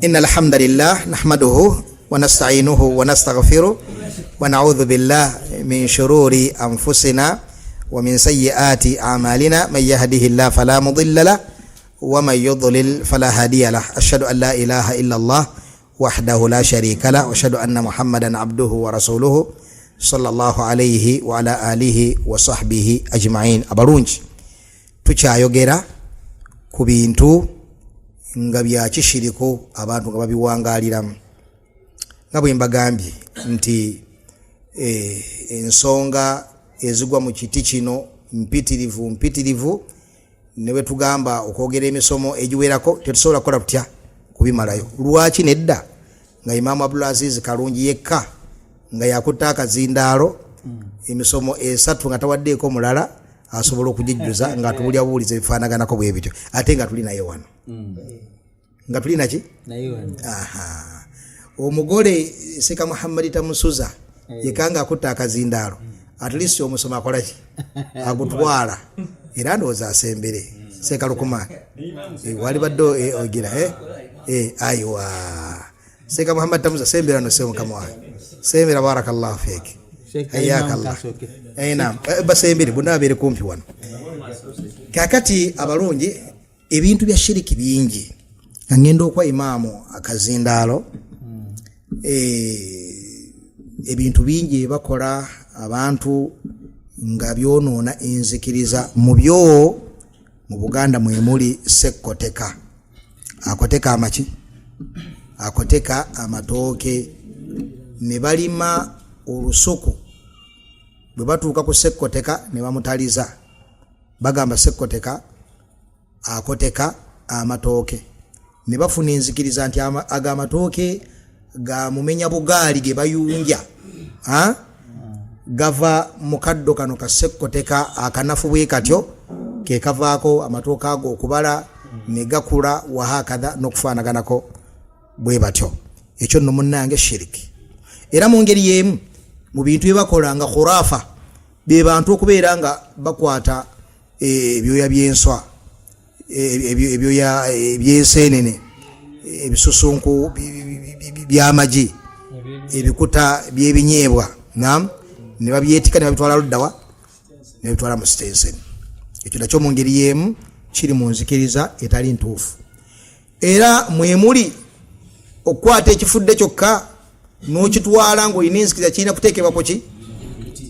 إن الحمد لله نحمده ونستعينه ونستغفره ونعوذ بالله من شرور أنفسنا ومن سيئات أعمالنا من يهده الله فلا مضل له ومن يضلل فلا هادي له أشهد أن لا إله إلا الله وحده لا شريك له وأشهد أن محمدا عبده ورسوله صلى الله عليه وعلى آله وصحبه أجمعين. abalungi tukyayogera ku bintu nga bya kishiriko abantu nga babiwangaliramu nga bwe mbagambye nti ensonga ezigwa mu kiti kino mpitirivu newe tugamba okwogera emisomo egiwerako tetusobola kukola tutya kubimalayo. Lwaki nedda nga Imam Abdulaziz Kalungi yekka nga yakutta akazindaalo emisomo esatu nga tawaddeeko mulala asobola okugijjuza nga tubulya buulize bifaanaganako bwe bityo ate nga tuli naye wano nga tuli naki omugole Seka Muhammad Tamusuza yekanga akutta akazindaalo at least omusoma akolaki agutwala era ndowooza asembere Seka Lukuma wali badde ogira aywa Seka Muhammad Tamusuza sembera no semo kama sembera barakallahu fiki hayyakallah naam basembere bonna abere kumpi wano kakati abalungi ebintu bya shiriki bingi ngendo kwa imamu akazindaalo ebintu bingi bakola abantu nga byonona enzikiriza mu byo mu Buganda mwe muli sekoteka akoteka amaki akoteka amatooke ne balima olusuku bwe batuuka ku sekoteka ne bamutaliza bagamba sekoteka akoteka amatooke ne bafuna enzikiriza nti aga amatooke ga mumenya bugaali ge bayunja gava mukaddo kano ka sekoteka akanafu bwe katyo ke kavaako amatooke ago okubala ne gakula wahakadha n'okufaanaganako bwe batyo. Ekyo nno munnange shiriki era mu ngeri y'emu mu bintu bye bakola nga khurafa be bantu okubeera nga bakwata ebyoya by'enswa ebyoya by'enseenene ebisusunku by'amagi ebikuta by'ebinyeebwa naam ne babyetika ne babitwala luddawa ne babitwala mu sitenseni. Ekyo nakyo mu ngeri y'emu kiri mu nzikiriza etali ntuufu era mwemuli okukwata ekifudde kyokka n'okitwala ng'olina enzikiriza kirina kuteekebwako ki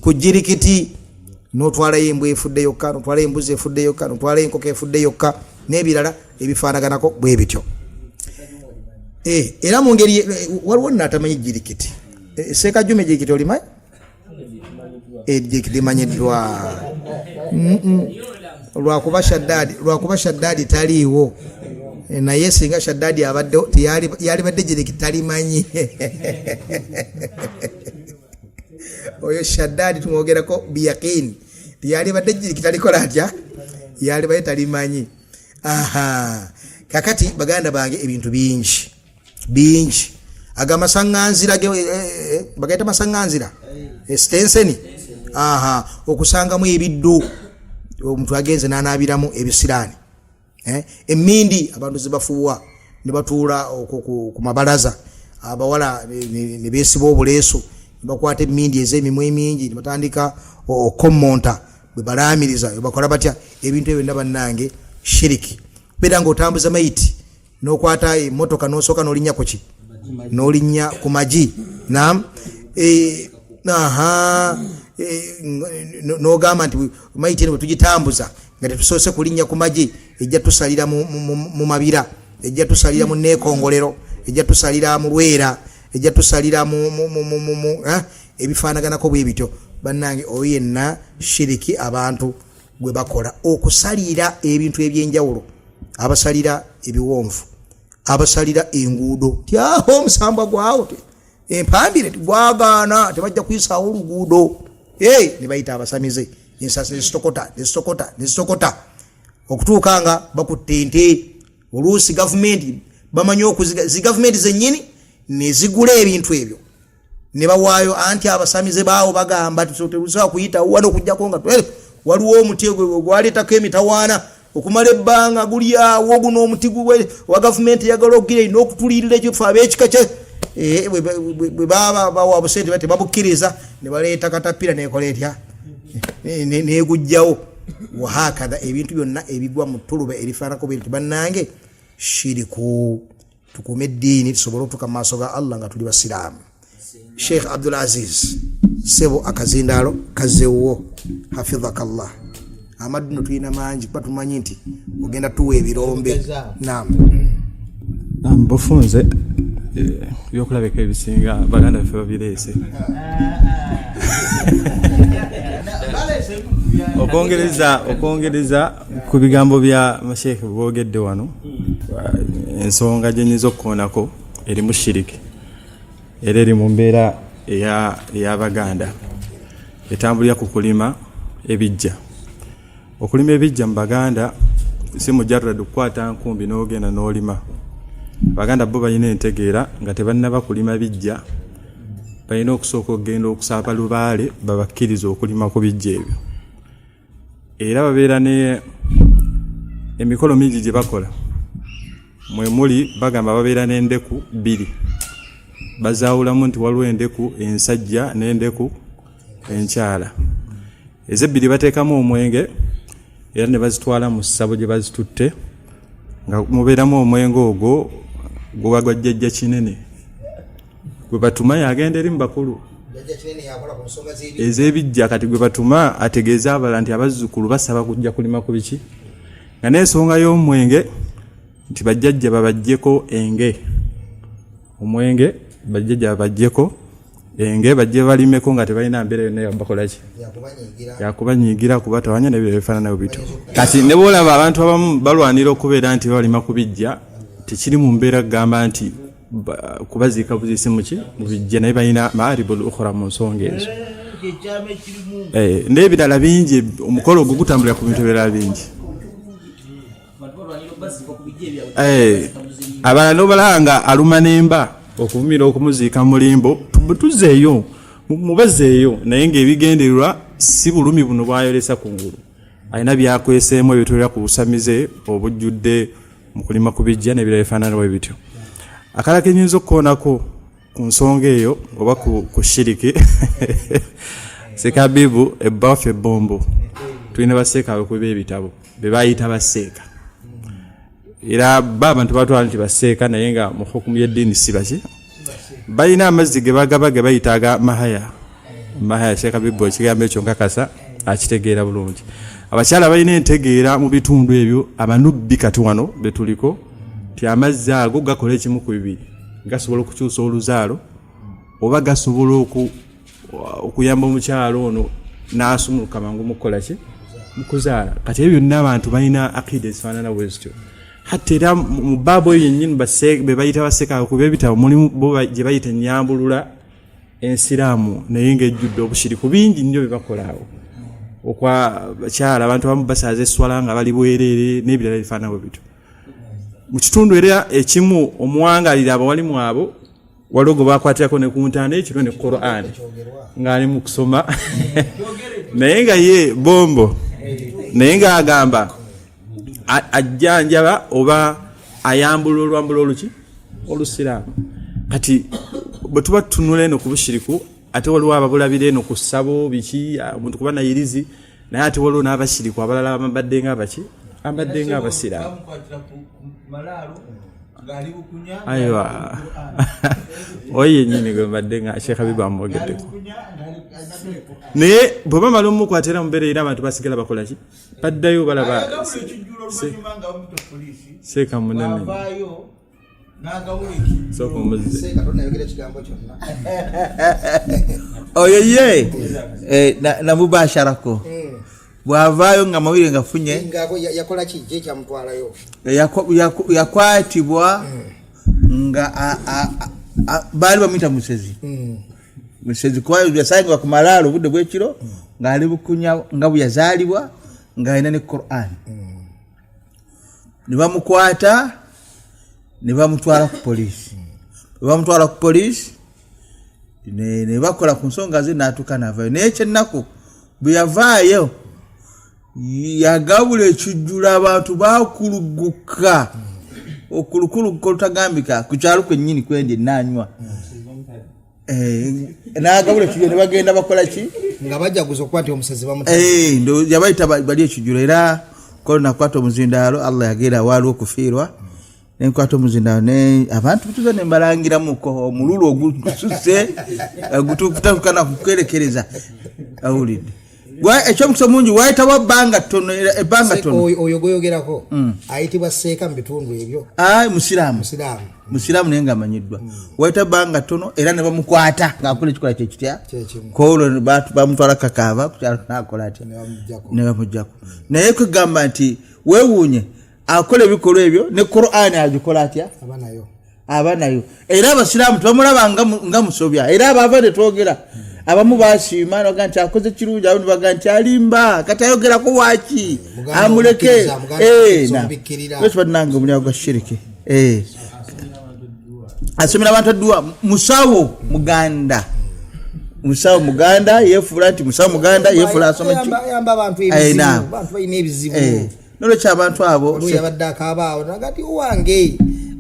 ku jirikiti n'otwalayo embwa efudde yokka n'otwalayo embuzi efudde yokka n'otwalayo enkoko efudde yokka n'ebirala ebifaanaganako bwe bityo. Era mu ngeri waliwo n'atamanyi jirikiti Seeka Juma jirikiti olimanyi ejjekiti manyiddwa lwakuba Shaddadi taliiwo naye singa Shaddadi abadde yali badde jirikiti talimanyi oyo Shaddadi tumwogerako biyaqini yali badde jirikiti alikola atya yali badde talimanyi. Kakati baganda bange ebintu bingi agamasaŋŋanzira bagaita masaŋŋanzira stenseni okusangamu ebiddu omuntu agenze n'anaabiramu ebisiraani emmindi abantu zibafuuwa ne batuula ku mabalaza abawala ne beesiba obuleeso ne bakwata emmindi ez'emimwa emingi ne batandika okommonta bwe balaamiriza bakola batya ebintu ebyo ndaba nnange shiriki. Beera ng'otambuza mayiti n'okwata emmotoka n'osooka n'olinnya ku ki n'olinnya ku magi naam n'ogamba nti mayiti eno bwe tugitambuza nga tetusoose kulinnya ku magi ejja tusalira mu mabira ejja tusalira mu neekongolero ejja tusalira mu Lwera ejja tusalira mu ebifaanaganako bwe bityo. Bannange oyo yenna shiriki abantu gwe bakola okusalira ebintu ebyenjawulo abasalira ebiwonvu abasalira enguudo tyaho omusambwa gwawo empambire gwagaana tebajja kuyisaawo oluguudo ne bayita abasamize ensasi nezitokota okutuuka nga bakutte ente oluusi gavumenti bamanyi zi gavumenti zennyini ne zigula ebintu ebyo ne bawaayo anti abasamize baawo bagamba tebusobola kuyitawo wano okugjako nga waliwo omuti gwaleetako emitawaana okumala ebbanga guli awo guno omuti wa gavumenti yagala okugira ino okutulirira ekifo ab'ekika kye bwe baba bawa busente bate babukkiriza ne baleeta katapira nekola etya negujjawo wahakadha ebintu byonna ebigwa mu ttuluba erifaanako bwe bannange shiriku tukume eddiini tusobole otuuka mu maaso ga Allah nga tuli basiraamu. Sheikh Abdul Aziz sebo akazindaalo kazewo hafidhakallah. Amadduno tulina mangi kuba tumanyi nti ogenda tuwa ebirombe. Naam. Bufunze byokulabika ebisinga baganda baffe babireese. Okwongereza ku bigambo bya masheikh boogedde wano, ensonga gye nyiza okukoonako eri mu shiriki era eri mu mbeera ey'Abaganda etambulira ku kulima ebijja. Okulima ebijja mu Baganda si mujarrad okukwata nkumbi n'ogenda n'olima. Baganda bo balina entegeera nga tebannaba kulima bijja, balina okusooka okugenda okusaaba lubaale babakkiriza okulima ku bijja ebyo. Era babeera ne emikolo mingi gye bakola. Mwe muli bagamba babeera n'endeku bbiri. Bazaawulamu nti waliwo endeku ensajja n'endeku enkyala. Ezebbiri bateekamu omwenge era ne bazitwala mu ssabo gye bazitutte nga mubeeramu omwenge ogwo guba gwa jjajja kinene gwe batuma yagenda eri mu bakulu ez'ebijja. Kati gwe batuma ategeeza abalala nti abazzukulu basaba kujja kulima ku biki nga n'ensonga y'omwenge nti bajjajja babaggyeko enge. Omwenge bajjajja babaggyeko enge bajje balimeko nga tebalina mbeera yonna yabakola ki yakubanyiigira kuba tawanya nebyo bifaanana byo. Kati ne boolaba abantu abamu balwanira okubeera nti balima ku bijja, tekiri mu mbeera kugamba nti kubaziika buziise muki mu bijja, naye balina maaribul ukhra mu nsonga ezo. N'ebirala bingi, omukolo ogwo gutambulira ku bintu ebirala bingi. Abalala n'obalanga aluma n'emba okuvumira okumuziika mulimbo, tuzeeyo mubazeeyo, naye ng'ebigendererwa si bulumi buno bwayolesa ku ngulu. Alina byakweseemu ebitolera ku busamize obujjudde mu kulima ku bijja n'ebirala bifaanana bwe bityo. Akala ke nnyinza okukoonako ku nsonga eyo oba ku shiriki Sekabibu ebbafu ebbombo tulina baseeka abakubi b'ebitabo be bayita baseeka. Era abantu batwala nti baseeka naye nga mu hukumu y'eddiini si baki. Balina amazzi ge bagaba ge bayitaaga mahaya. Sekabibu ekigambo ekyo nkakasa akitegeera bulungi. Abakyala balina entegeera mu bitundu ebyo, abanubbi kati wano betuliko ti amazzi ago gakola ekimu ku bibiri. Gasobola okukyusa oluzaalo oba gasobola okuyamba omukyalo ono n'asumuluka mangu mu kukola ki mu kuzaala. Kati ebyo byonna abantu balina akida ezifaanana bwe zityo. Hati era mu Baabo yennyini be bayita baseeka ku b'ebitabo mulimu bo gye bayita ennyambulula ensiraamu naye ng'ejjudde obushiriku bingi nnyo bye bakolaawo. Okwa bakyala abantu abamu basaaza esswala nga bali bwereere n'ebirala bifaanana bwe bityo. Mu kitundu era ekimu omuwangalira abawalimu abo waliwo gwe bakwatirako ne ku ntaana ekiro ne Qur'an ng'ali mu kusoma naye nga ye bombo naye ng'agamba ajjanjaba oba ayambula olwambula oluki olusiraamu. Kati bwe tuba tutunula eno ku bushiriku ate waliwo ababulabira eno ku ssabo biki omuntu kuba nayirizi naye ate waliwo n'abashiriku abalala abadde nga baki abadde nga abasiraamu. Aywa oyo yennyini gwe mbadde nga Sheikh Habibu amwogeddeko. Naye bwe bamala omukwatira mu mbeera era abantu basigala bakola ki baddayo balaba seeka munene oyo ye namubasharako bwavaayo nga mawire ngafunye yakola ki je kyamutwalayo yakwatibwa nga baali bamuyita musezi kwayo yasangibwa ku malaalo obudde bw'ekiro ng'ali bukunya nga bwe yazaalibwa ng'alina ne Qur'an. Ne bamukwata ne bamutwala ku poliisi. Bamutwala ku poliisi ne bakola ku nsonga ze n'atuuka n'avaayo. Naye ekyennaku bwe yavaayo yagabula ekijjulo abantu bakuluguka okulukuluka olutagambika ku kyalo kwennyini kwendi nanywa nagabula ekijjulo ne bagenda bakola ki nga bajaguza okukwata omusezi ndo yabayita bali ekijjulo era kolona kukwata omuzindaalo Allah yagera waaliwo okufiirwa nenkwata omuzindaalo ne abantu butuza ne mbalangiramuko omululu ogususe gutukana kukwerekereza awulidde ekyomukisa mungi wayitawo ebbanga ttono oyo goyogerako ayitibwa seeka mu bitundu ebyo musiraamu naye nga amanyiddwa wayita ebbanga ttono era ne bamukwata ng'akola ekikola kyekitya koolo bamutwala kakaaba kukyalo nakola atya ne bamugjaku naye kwegamba nti weewuunye akola ebikolwa ebyo ne Qur'ani agikola atya aba nayo era abasiraamu tebamulaba nga musobya era abaava ne twogera abamu basiima noga nti akoze kirungi abamu baga nti alimba kati ayogerako waki amuleke nange omulyango gwa shiriki asomera abantu adduwa musawo muganda yefuula nti musawo muganda yefuula asoma nolwekyo abantu abo yabadde akaabaawo nagati wange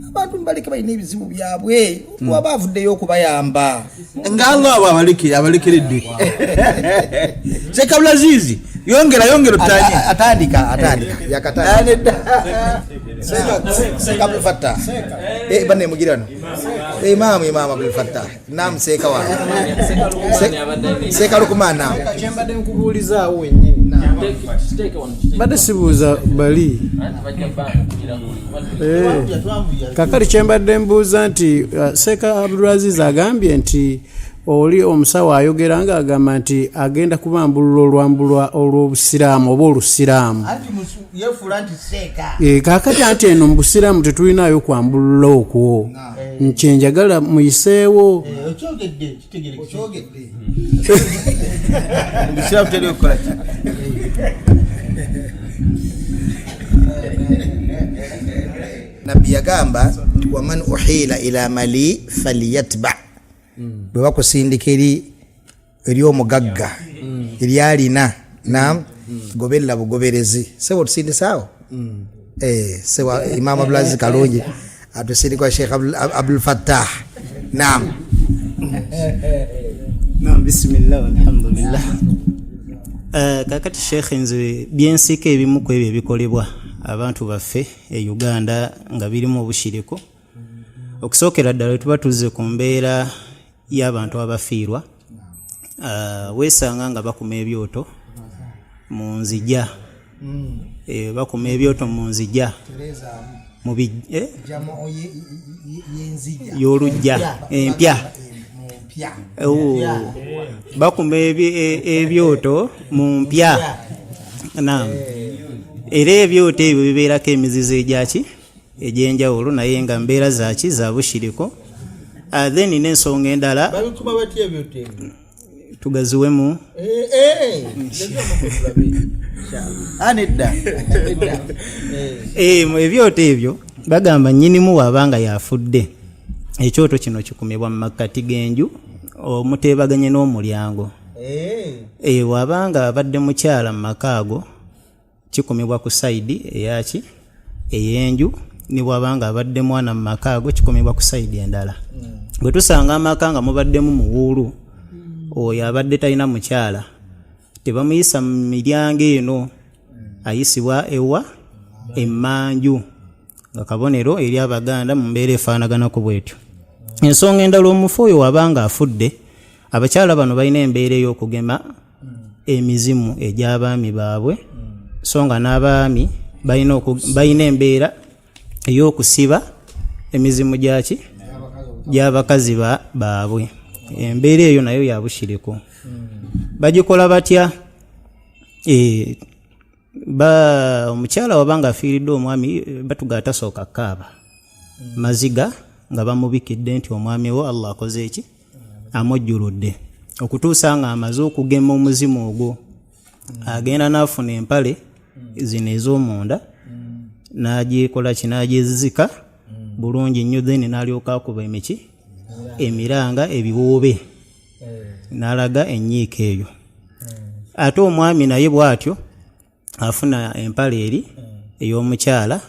abantu mbaleke balina ebizibu byabwe waba avuddeyo okubayamba nga Allah abo abalekeredde Sekabulazizi yongera atandika Sekabulfatta bane mugirano imam Abulfatta nam Seka wa Seka lukumana chembade nkubuliza wenyini bade sibuza bali kakali chembade mbuza nti Seka Abdulaziz agambye nti oli omusawo ayogera nga agamba nti agenda kubambulula olwambulwa olw'obusiraamu oba olusiraamu kakati anti eno mu busiraamu tetulinayo kwambulula okwo nkyenjagala muyiseewo nabbi yagamba waman uhila ila mali falyatba bwe bakusindika eri omugagga eryalina goberera bugoberezi sebo tusindisaawo sewa Imam Abdulaziz Kalungi atusindikwa Sheikh Abdul Fattah naam bismillah alhamdulillah kakati Sheikh nze byensika ebimu ku ebyo ebikolebwa abantu baffe e Uganda nga birimu obushiriko okusookera ddala tuba tuzze ku mbeera y'abantu abafiirwa weesanga nga bakuma ebyoto mu nzija bakuma ebyoto mu nzija mu y'olujja empya bakuma ebyoto mu mpya naam era ebyoto ebyo bibeerako emizizo egy'enjawulo naye nga mbeera zaki za bushiriko then n'ensonga endala tugaziwemu ebyoto ebyo bagamba nnyinimu waabanga yafudde ekyoto kino kikumibwa mu makkati g'enju omuteebaganye n'omulyango waabanga abadde mukyala mu maka ago kikumibwa ku sayidi eyaki ey'enju ni bwabanga abadde mwana mu maka ago kikumibwa ku sayidi endala bwe tusanga amaka nga mubaddemu muwuulu oyo abadde talina mukyala tebamuyisa mu miryango eno ayisibwa ewa emmanju nga kabonero eri Abaganda mu mbeera efaanaganako bwetyo. Ensonga endala omufu oyo wabanga afudde abakyala bano balina embeera ey'okugema emizimu egy'abaami baabwe so nga n'abaami balina embeera ey'okusiba emizimu gy'abakazi baabwe. Embeera eyo nayo yabushiriko. Bagikola batya? Omukyala wabanga afiiridde omwami batuga tasooka kaaba maziga nga bamubikidde nti omwami wo Allah akoze eki amujjuludde okutuusa nga amaze okugema omuzimu ogwo agenda n'afuna empale zino ez'omunda n'agikola kinagyezizika bulungi nnyo then n'alyoka akuba emiranga ebiwoobe n'alaga ennyiika eyo. Ate omwami naye bw'atyo afuna empale eri ey'omukyala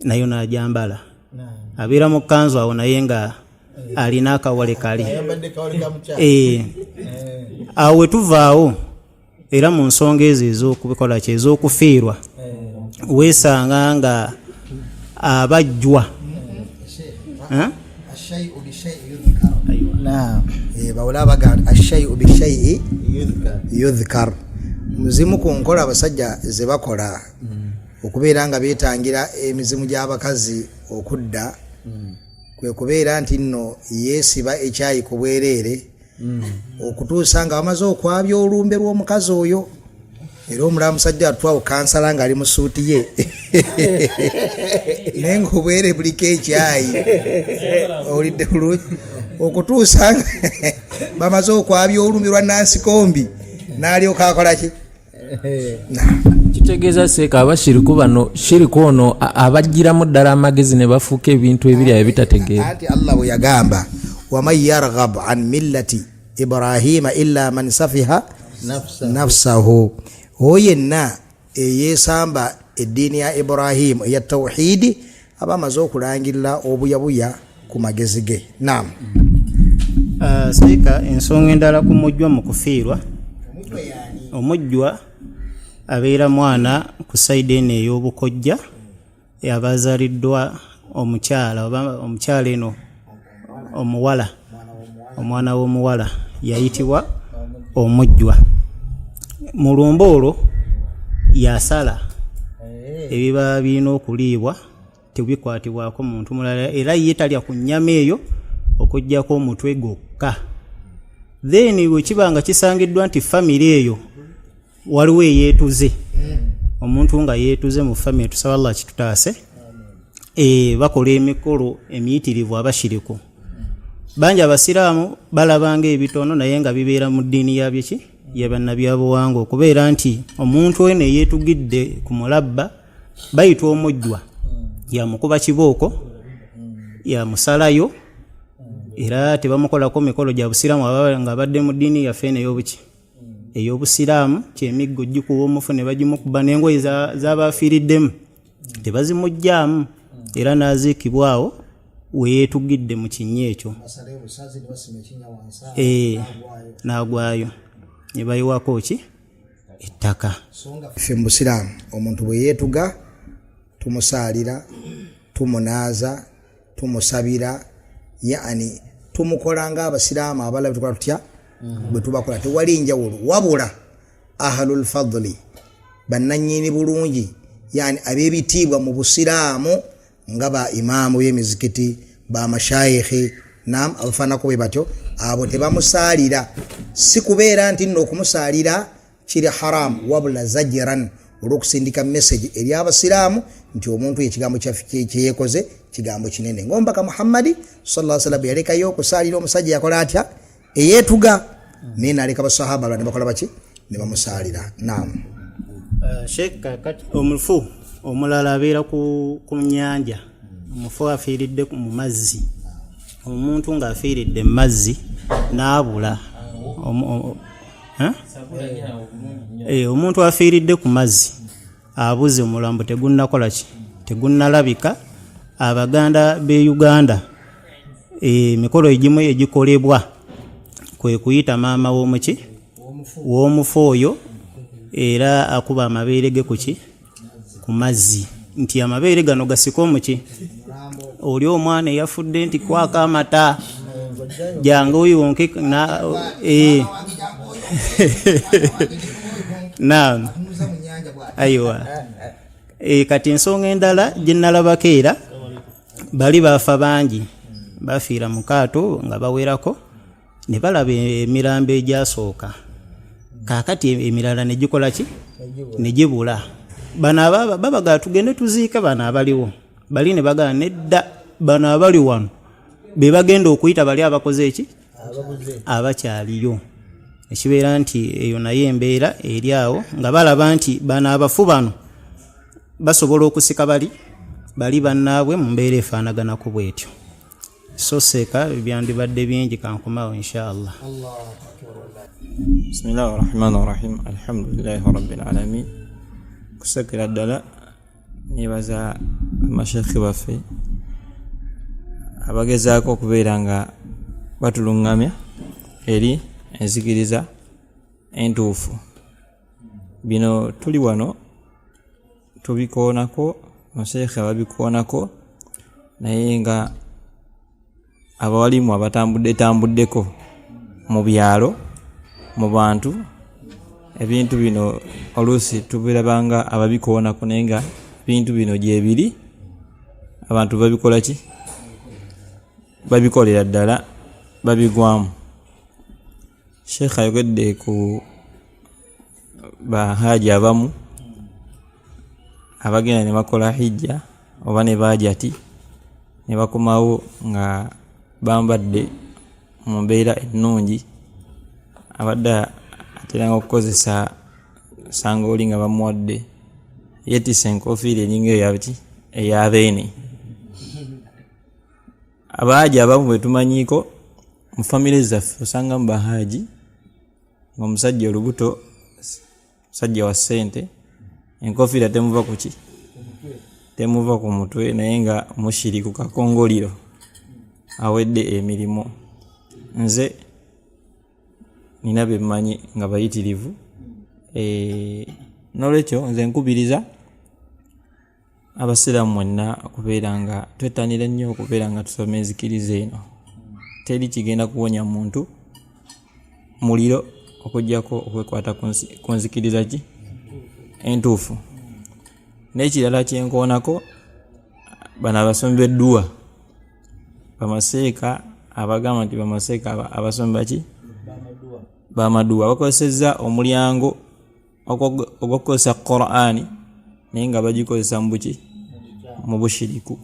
nayo n'ajambala abeera mu kanzu awo naye nga alina akawale kali awo wetuvaawo era mu nsonga ezo ez'okubikola ki ez'okufiirwa weesanga nga abajjwa bawula baga ashai'u bishai'i yudhkar. muzimu ku nkola abasajja ze bakola okubeera nga beetangira emizimu gy'abakazi okudda kwe kubeera nti nno yeesiba ekyayi ku bwereere okutuusa nga bamaze okwabya olumbe lw'omukazi oyo era omulala musajja atwawo kansala ng'ali mu suuti ye naye ngaobwere buliko ekyayi olidde bulungi okutuusa nga bamaze okwabya olumbe lwa nansikombi n'alyoka akola ki. kitegeeza seeka abashiriku bano shiriku ono abajjiramu ddala amagezi ne bafuuka ebintu ebiri ebitategeera. Ati Allah bwe yagamba waman yarghab an millati ibrahima illa man safiha nafsahu, oyo yenna eyeesamba eddiini ya Ibrahim eya tawhidi aba amaze okulangirira obuyabuya ku magezi ge. Naam. Seeka ensonga endala ku mujjwa mu kufiirwa, omujjwa abeera mwana ku sayidi eno ey'obukojja abazaaliddwa omukyala oba omukyala eno omuwala, omwana w'omuwala yayitibwa omujjwa. mu lumbo olwo yasala ebiba birina okuliibwa tebikwatibwako muntu mulala era ye talya ku nnyama eyo okuggyako omutwe gwokka. Then wekiba nga kisangiddwa nti famire eyo waliwo eyeetuze, omuntu nga yeetuze mu famire, tusaba Allah kitutaase, bakola emikolo emiyitirivu abashiriku. Bangi abasiraamu balabanga ebitono naye nga bibeera mu ddiini yabyeki yabannabyabuwangwa, okubeera nti omuntu eno eyeetugidde ku mulabba bayitwa omujjwa, yamukuba kibooko, yamusalayo, era tebamukolako mikolo gya busiraamu nga abadde mu ddiini yaffe eno ey'obusiraamu, kyemiggo gikuba omufu ne bagimukuba, n'engoye z'abafiiriddemu tebazimuggyaamu, era n'aziikibwawo weyeetugidde mu kinnya ekyo, n'agwayo ne bayiwako ki ettaka. Ffe mu busiraamu omuntu bwe yeetuga tumusaalira, tumunaaza, tumusabira, yaani tumukola ng'abasiraamu abalala tukola tutya bwe tubakola. Tewali njawulo, wabula ahlul fadli, bannannyini bulungi, yaani ab'ebitiibwa mu busiraamu nga ba imaamu b'emizikiti, ba mashayikhi, naam, abafaanako bwe batyo, abo tebamusaalira. Si kubeera nti nno okumusaalira kiri haramu, wabula zajiran, olw'okusindika message eri abasiraamu nti omuntu ekigambo kyeyekoze kigambo kinene. Ng'omubaka Muhammadi sallallahu alaihi wasallam yalekayo okusaalira omusajja yakola atya eyeetuga, naye n'aleka basahaba ne bakola baki ne bamusaalira. Naam. Sheikh, kati omufu omulala abeera ku nnyanja, omufu afiiridde mu mazzi, omuntu ng'afiiridde mu mazzi n'abula, omuntu afiiridde ku mazzi abuze, omulambo tegunnakola ki, tegunnalabika. Abaganda b'e Uganda emikolo egimu egikolebwa kwe kuyita maama w'omufu oyo, era akuba amabeere ge kuki ku mazzi, nti amabeere gano gasika omuki, oli omwana eyafudde nti kwaka amata jange oyo wonke naam, ayiwa. Kati ensonga endala gye nalabako era bali baafa bangi, bafiira mu kaato nga bawerako, ne balaba emirambo egyasooka, kaakati emirala ne gikola ki, ne gibula. Bano babaga tugende tuziike bano abaliwo, bali ne bagala nedda, bano abali wano be bagenda okuyita bali abakoze eki, abakyaliyo. Ekibeera nti eyo naye embeera eri awo, nga balaba nti bano abafu bano basobola okusika bali bannaabwe mu mbeera efaanaganako bwetyo. So seeka byandibadde bingi, kankomawo inshallah. Bismillahir rahmanir rahim, alhamdulillahi rabbil alamin, kusekera ddala nebaza mashekhe baffe abagezaako okubeera nga batulungamya eri enzikiriza entuufu. Bino tuli wano tubikoonako, mashekhe babikoonako, naye nga abawalimu abatambuddeko mu byalo mu bantu ebintu bino oluusi tubirabanga ababikoonako, naye nga ebintu bino gyebiri abantu babikola ki, babikolera ddala, babigwamu. Sheikh ayogedde ku bahaji abamu abagenda ne bakola hijja oba ne baajati ne bakomawo nga bambadde mu mbeera ennungi, abadde ateranga okukozesa sangooli nga bamuwadde yeetisse enkofiira eringa ey'abeene. Abaaji abamu bwe tumanyiiko mu famire zaffe osanga mu bahaji ng'omusajja olubuto, musajja wa ssente, enkofiira temuva ku ki, temuva ku mutwe, naye nga mushiri ku kakongoliro awedde emirimu. Nze nina be mmanyi nga bayitirivu, n'olwekyo nze nkubiriza abasiraamu mwenna okubeera nga twettanira nnyo okubeera nga tusoma enzikiriza eno. Teri kigenda kuwonya muntu muliro okujjako okwekwata ku nzikiriza ki entuufu. N'ekirala kyenkoonako bano abasomi b'edduwa bamaseeka abagamba nti bamaseeka abasomi baki bamaduwa bakozesezza omulyango ogw'okukozesa Qur'ani naye nga bagikozesa mu buki, mu bushiriku.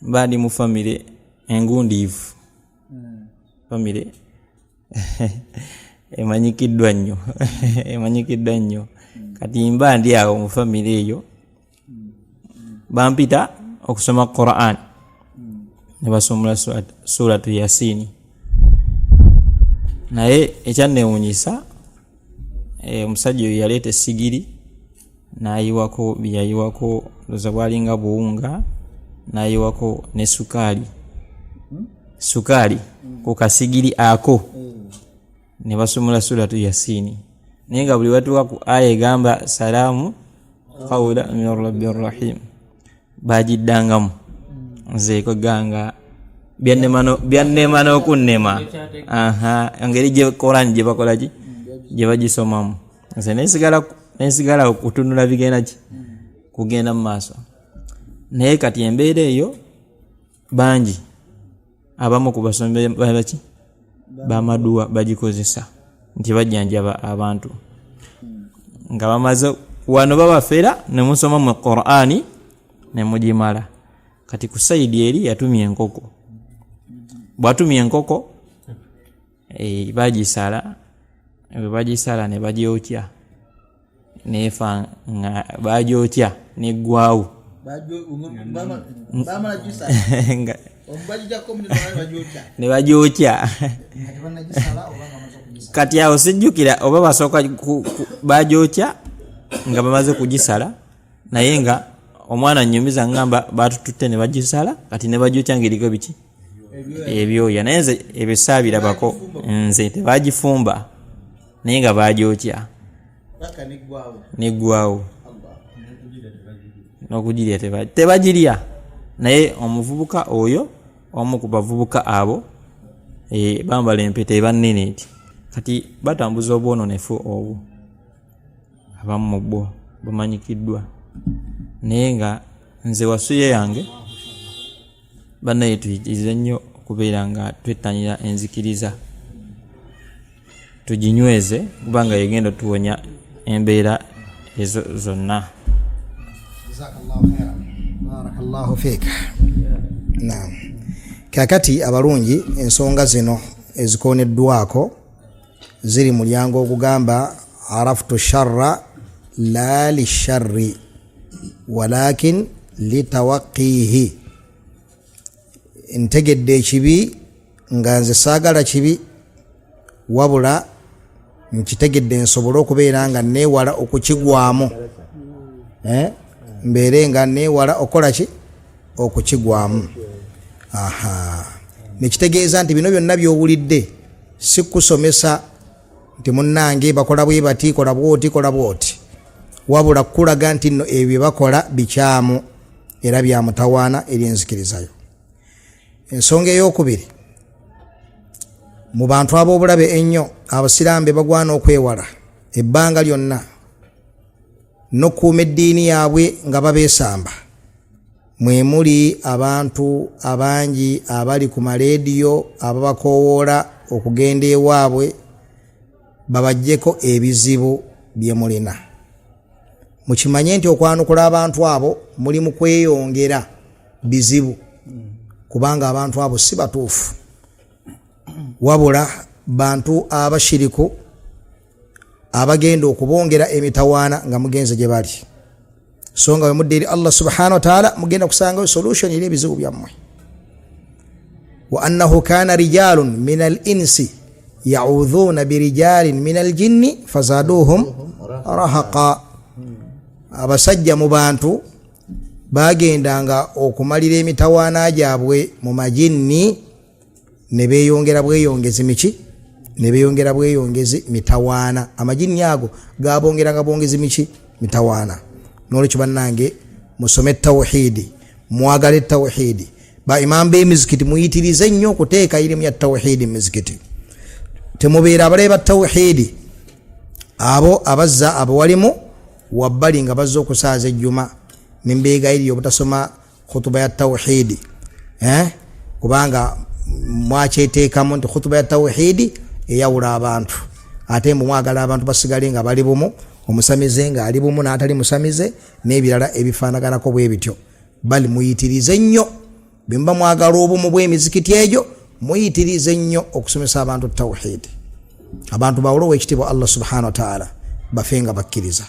Bandi mu famire engundiivu, famire emanyikiddwa nnyo emanyikiddwa nnyo. Kati mba ndi awo mu famire eyo bampita okusoma Qur'an ne basomera suratu Yasini, naye ekyanneewuunyisa omusajja oyo yaleeta essigiri n'ayiwako byeyayiwako, loza bwalinga buwunga, n'ayiwako ne sukaali ku kasigiri ako, ne basomera suratu Yasini. Naye nga buli watuuka ku aya egamba salaamu qawlan min rabbir rahim bagiddangamu. Nze kweganga byannema n'okunnema, engeri gye Qur'an gye bakola ki, gye bagisomamu. Nze nesigala okutunula bigenda ki, kugenda mu maaso. Naye kati embeera eyo bangi abamu ku basomi baki bamaduwa bagikozesa nti bajjanjaba abantu nga bamaze wano babafera ne musoma mu Qur'ani ne mugimala. Kati ku saidi eri yatumya enkoko, bwatumya enkoko bagisala ne bagyokya nefa nga bagyokya neggwawo ne bagyokya. Kati awo sijjukira oba basooka bagyokya nga bamaze kugisala, naye nga omwana nnyumiza ngamba batututte ne bagisala, kati ne bagyokya ng'eriko biki ebyoya. Naye nze ebyo saabirabako, nze tebagifumba naye nga bagyokya neggwawo, n'okugirya tebagirya. Naye omuvubuka oyo, omu ku bavubuka abo bambala empeta ebannene eti, kati batambuza obwononefu obwo. Abamu mu bo bamanyikiddwa, naye nga nze wasuye yange bannaye tuyigirize nnyo okubeera nga twettanira enzikiriza, tuginyweze kubanga yegenda tuwonya embeera ezo zonna. Barakallahu fik. Naam. Kakati abalungi ensonga zino ezikoneddwako ziri mulyango ogugamba araftu sharra la lisharri walakin litawaqihi. Ntegedde ekibi nga nze saagala kibi wabula nkitegedde nsobole okubeera nga neewala okukigwamu mbeere nga neewala okola ki okukigwamu. Nekitegeeza nti bino byonna byowulidde si kusomesa nti munnange bakola bwe bati kola bwoti kola bwoti, wabula kulaga nti nno ebyo bakola bikyamu era bya mutawaana eri enzikirizayo. Ensonga ey'okubiri, mu bantu ab'obulabe ennyo abasiraamu be bagwana okwewala ebbanga lyonna n'okuuma eddiini yaabwe nga babeesamba, mwe muli abantu abangi abali ku maleediyo ababakoowoola okugenda ewaabwe babaggyeko ebizibu bye mulina. Mukimanye nti okwanukula abantu abo muli mu kweyongera bizibu, kubanga abantu abo si batuufu, wabula bantu abashiriku abagenda okubongera emitawaana nga mugenze gye bali. So nga bwe mudde eri Allah subhanahu wa ta'ala mugenda kusangayo solution eri ebizibu byammwe. Wa annahu kana rijalun min al-insi ya'udhuna bi rijalin min al-jinni fazaduhum rahaqa. Abasajja mu bantu bagendanga okumalira emitawaana gyabwe mu majinni ne beeyongera bweyongezi miki, ne beeyongera bweyongezi mitawaana. Amajinni ago gabongeranga bwongezi miki, mitawaana. N'olwekyo bannange musome tawhidi, mwagale tawhidi. Ba imam b'emizikiti muyitirize nnyo okuteeka irimu ya tawhidi mu mizikiti. Temubeera abaleba tawhidi abo abazza abawalimu wabbali nga bazza okusaaza ejjuma nembeegayirira obutasoma khutuba ya tawhidi, kubanga mwakyeteekamu nti khutuba ya tawhidi eyawula abantu, ate mwagala abantu basigale nga bali bumu, omusamize nga ali bumu n'atali musamize n'ebirala ebifaanaganako bwe bityo. Bali muyitirize nnyo bimba mwagala obumu bw'emizikiti egyo, muyitirize nnyo okusomesa abantu tawhidi. Abantu bawulowa ekitiibwa Allah subhanahu wa ta'ala bafe nga bakkiriza.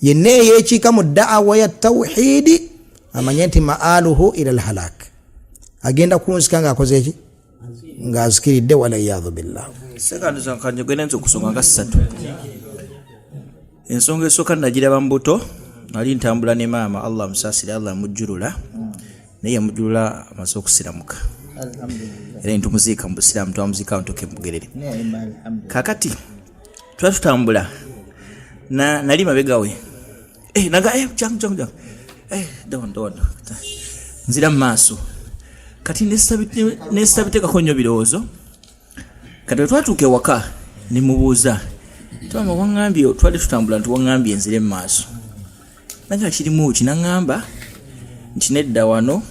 Yenna eyeekiika mu da'awa ya tawhidi amanye nti ma'aluhu ila al-halak, agenda kunzika ng'akoze eki, ng'azikiridde walaiyadhu billah. Sekandiza kanjogera nti okusonga nga 3. Ensonga esooka nagiraba mbuto, nali ntambula ne maama, Allah musaasire, Allah mujjulula, naye yamujjulula amaze okusiramuka. Era ntumuziika mu busiraamu, twamuziika ntoke mu Bugerere. Kakati twali tutambula nali mabega we, naga jangu dondo nzira mu maaso, kati nesabiteekako nnyo birowoozo. Kati bwe twatuuka ewaka ne mubuuza, twama waŋŋambye, twali tutambula nti waŋŋambye nzire mu maaso, naga kirimu ki? Naŋŋamba nti nedda wano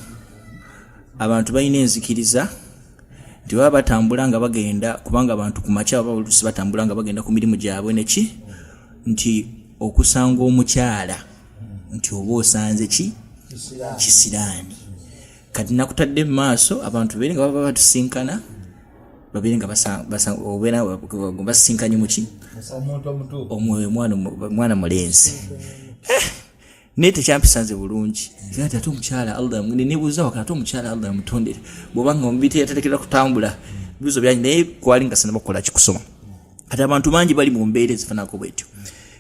abantu balina enzikiriza nti baba batambula nga bagenda, kubanga abantu ku makya baba oluusi batambula nga bagenda ku mirimu gyabwe, neki nti okusanga omukyala nti oba osanze ki kisiraani. Kati nakutadde mu maaso abantu babeere nga baba batusinkana, babeere nga basinkanye muki omwana mulenzi. Naye tekyampisanze bulungi, ate omukyala Allah nebuuza wakati ate omukyala Allah mutondere bw'obanga omubiri yaterekera kutambula bibuzo byanyi, naye kwali nga sinabakola kikusoma. Kati abantu bangi bali mu mbeera ezifanako bwetyo.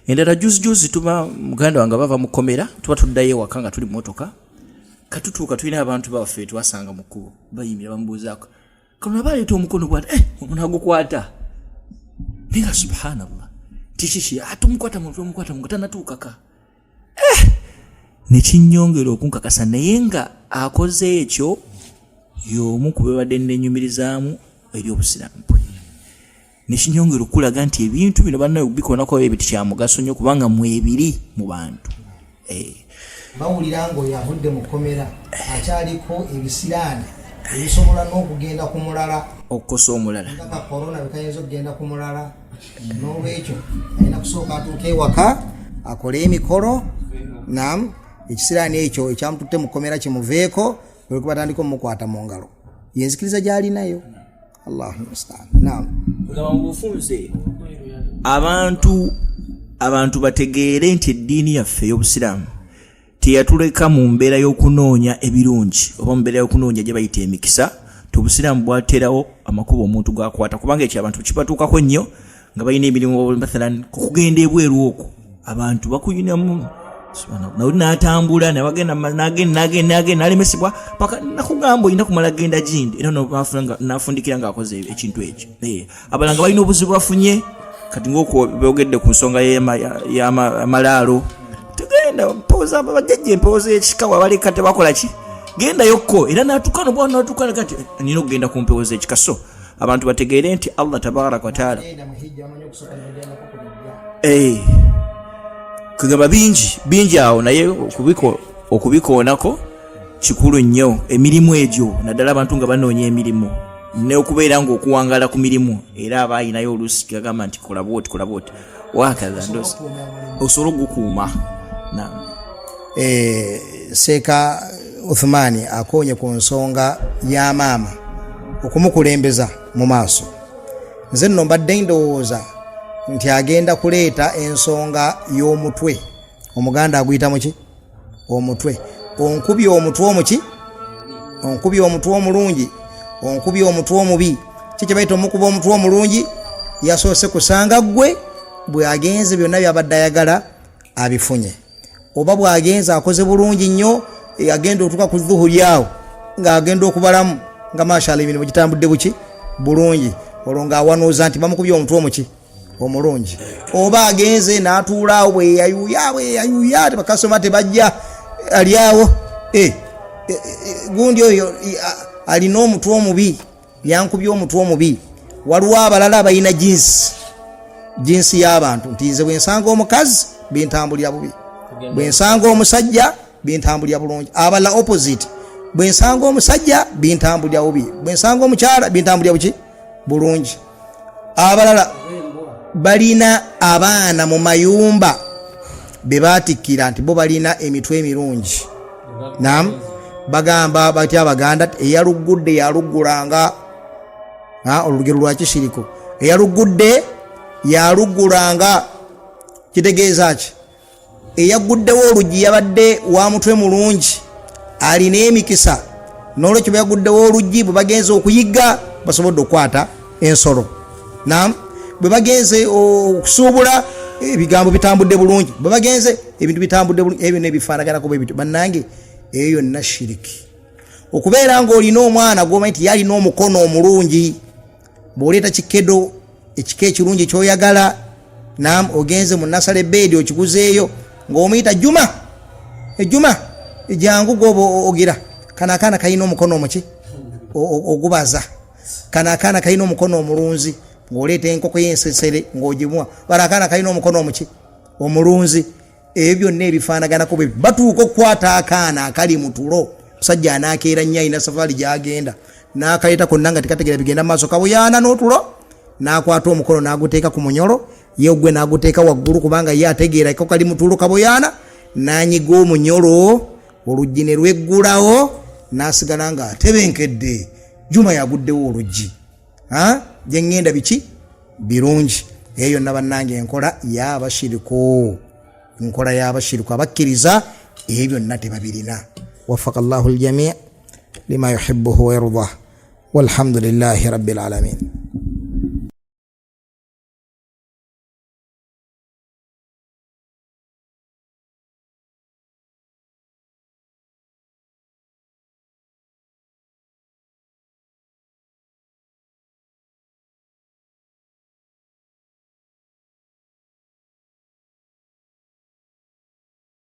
Endala juzi tuba muganda wange bava mu kkomera, tuba tuddayo ewaka nga tuli mu motoka, katutuuka tulina abantu baffe twasanga mu kkubo bayimira bamubuuzaako, kano baleeta omukono bwati omuntu agukwata, naye subhanallah tikiki ate omukwata mu tanatuukaka. Nekinyongera okunkakasa, naye nga akoze ekyo y'omu ku bebadde nenyumirizaamu eri obusiraamu bwe. Nekinyongera okulaga nti ebintu bino bannayo bikonako ebyo tikyamugaso nnyo, kubanga mwebiri mu bantu. Bawulira ng'oyo avudde mu kkomera akyaliko ebisiraani ebisobola n'okugenda ku mulala, okukosa omulala nga korona bekayinza okugenda ku mulala. N'olwekyo alina kusooka atuuke ewaka akole emikolo, naam, ekisiraani ekyo ekyamututte mu kkomera kimuveeko, olwo batandika omukwata mu ngalo. Yenzikiriza gy'alinayo. Allahu musta'an. Naam. Bufunze abantu bategeere nti eddiini yaffe ey'obusiraamu teyatuleka mu mbeera y'okunoonya ebirungi oba mu mbeera y'okunoonya gye bayita emikisa. Obusiraamu bwaterawo amakubo omuntu gakwata, kubanga ekyo abantu kibatuukako nnyo nga balina emirimu mathalan kugenda ebweru okwo abantu bakuyinamu nawe natambula nagenda nalemesebwa paka nakugamba olina kumala genda gindi era nafundikira ngaakoze ekintu ekyo abalanga balina obuzibu bafunye kati ngaokwo beogedde ku nsonga y'amalaalo tugenda mpoza bajjajja empooza ekika wabaleka tebakola ki genda yokko era natukana bwana natukana kati nina okugenda ku mpewo z'ekika so abantu bategeere nti Allah tabaraka wa taala kugamba bingi awo naye okubikoonako kikulu nnyo emirimu egyo naddala abantu nga banoonya emirimu n'okubeera ng'okuwangala ku mirimu era aba ayinayo oluusi gagamba nti kola bwoti wakaza ndosi osobola okukuuma. Seeka Uthmani akonye ku nsonga ya maama okumukulembeza mu maaso. Nze nno mbadde ndowooza nti agenda kuleeta ensonga y'omutwe. Omuganda aguyita muki? Omutwe. Onkubye omutwe omuki? Onkubye omutwe omulungi. Onkubye omutwe omubi. Kiki bayita omukuba omutwe omulungi? Yasoose kusanga gwe bwe agenze byonna byabadde ayagala abifunye. Oba bw'agenza akoze bulungi nnyo agenda otuka ku dhuhuri awo ng'agenda okubalamu nga mashallah emirimu gitambudde buki bulungi olwo ng'awanuuza nti bamukubye omutwe omuki omulungi. Oba agenze n'atuula awo bweyayuya tebakasoma tebajja ali awo gundi oyo alina omutwe omubi yankubye omutwe omubi. Waliwo abalala abalina jinsi y'abantu nti nze bwensanga omukazi bintambulira bubi, bwensanga omusajja bintambulira bulungi. Abala opposite, bwensanga omusajja bintambulira bubi, bwensanga omukyala bintambulira buki bulungi. Abalala balina abaana mu mayumba be batikkira nti bo balina emitwe emirungi. Naam, bagamba batya Abaganda eyalugudde yaluggulanga olugero lwa kishiriko, eyalugudde yaluggulanga kitegeeza ki? Eyaguddewo oluggi yabadde wa mutwe mulungi alina emikisa n'olwekyo bayaguddewo oluggi bwe bagenze okuyigga basobodde okukwata ensolo. Naam, bwe bagenze okusuubula ebigambo bitambudde bulungi, bwe bagenze ebintu bitambudde bulungi, ebyo nebifaanaganako bwe bityo. Bannange eyo yonna shiriki. Okubeera ng'olina omwana gw'omanyi nti yalina omukono omulungi, bw'oleeta kikedo ekika ekirungi ky'oyagala, naam, ogenze mu nasale bedi okiguzeeyo ng'omuyita Juma jangu goba ogira kanakana kayina omukono omuki ogubaza, kanakana kayina omukono omulunzi ng'oleeta enkoko y'ensesere ng'ogimwa, barakana kayina omukono omuki omulunzi. Ebyo byonna ebifaanaganako bwe batuuka okukwata akaana akali mu tulo. Musajja anaakeera nnyo alina safari gy'agenda n'akaleeta konna nga tekategera bigenda mu maaso kabuyaana n'otulo, n'akwata omukono n'aguteeka ku munyolo, ye gwe n'aguteeka waggulu kubanga ye ategeera ko kali mu tulo kabuyaana, n'anyiga omunyolo oluggi ne lweggulawo n'asigala nga atebenkedde. Juma yaguddewo oluggi. Gye ngenda biki birungi. Eyo yonna bannange enkola y'abashiriku, enkola y'abashiriku abakkiriza ebyo byonna tebabirina. Waffaka Allahu al-jamii lima yuhibbuhu wa yardah walhamdulillahi rabbil alamin.